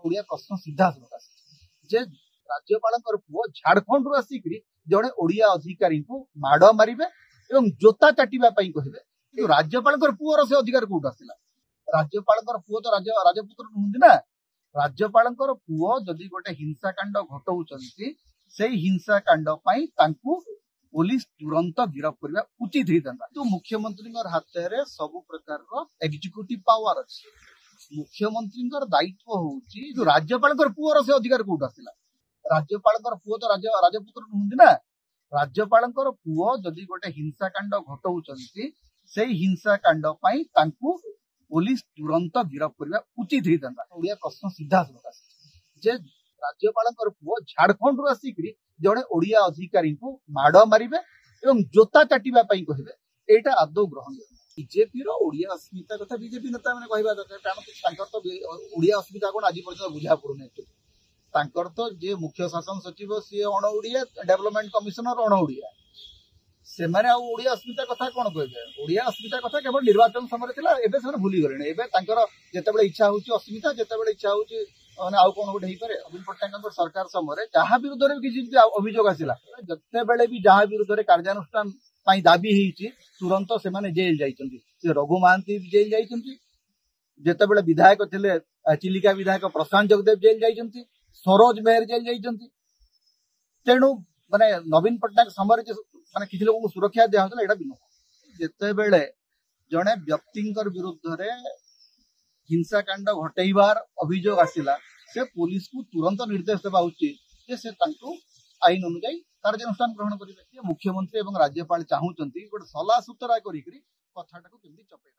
ओडिया प्रश्न सीधा जे राज्यपाल पुओ झाड़खंड रु आसिक जड़े ओडिया अधिकारी को माड़ मारे और जोता चाटिबा कहे राज्यपाल पुओर से अधिकार कौट आसला राज्यपाल पुओ तो राजपुत्र नुहति ना राज्यपाल पुओ जदि गोटे हिंसाकांड घटाऊँ से हिंसाकांड पुलिस तुरंत गिरफ करने उचित होता तो मुख्यमंत्री हाथ में सब प्रकार एग्जीक्यूटिव पावर अच्छी मुख्यमंत्री दायित्व हूँ राज्यपाल पुओर से अधिकार कौट आसला राज्यपाल पुओ तो राजपुत्र नुहति ना राज्यपाल पुओ जदि गोटे हिंसाकांड घटाऊँ से हिंसाकांड पुलिस तुरंत गिरफ करने उचित होता ओडिया प्रश्न सीधा जे राज्यपाल पुओ झाड़खंड रु आसिक जड़े ओडिया अधिकारी को माड़ मारे और जोता चाटिबा कहे यहाँ आदौ ग्रहण बीजेपी ओडिया अस्मिता कथा बीजेपी नेता मैंने कहवा दरकार कारण तो ओडिया अस्मिता कौन आज पर्यटन बुझा पड़ूना तो जे मुख्य शासन सचिव सी अण ओडिया डेवलपमेंट कमिशनर अण ओडिया से ओडिया अस्मिता कथा कौन कहे ओडिया अस्मिता कथा केवल निर्वाचन समय भूली गले जिते इच्छा हूँ अस्मिता जिते इच्छा हूँ आउ कौन गोटे नवीन पट्टनायक सरकार समय जहाँ विरुद्ध में किसी अभियोग आसला जिते बड़े भी जहाँ विरुद्ध कार्यानुष्ठान दाबी होती तुरंत से जेल जाइए रघु महांती जेल जाइए जिते बड़े विधायक थे चिलिका विधायक प्रशांत जगदेव जेल जाइए सरोज मेहर जेल जाइए तेणु माने नवीन पट्टनायक समय माने किसी लोगों को सुरक्षा दिया होता है जिते बड़े जड़े व्यक्ति विरुद्ध हिंसाकांड घटेबार अभियोग आसला से पुलिस को तुरंत निर्देश देवा उचित से आईन अनुजाई कार्यानुष्ठान ग्रहण करेंगे मुख्यमंत्री और राज्यपाल चाहूँ गोटे सला सुतरा कथा चपेट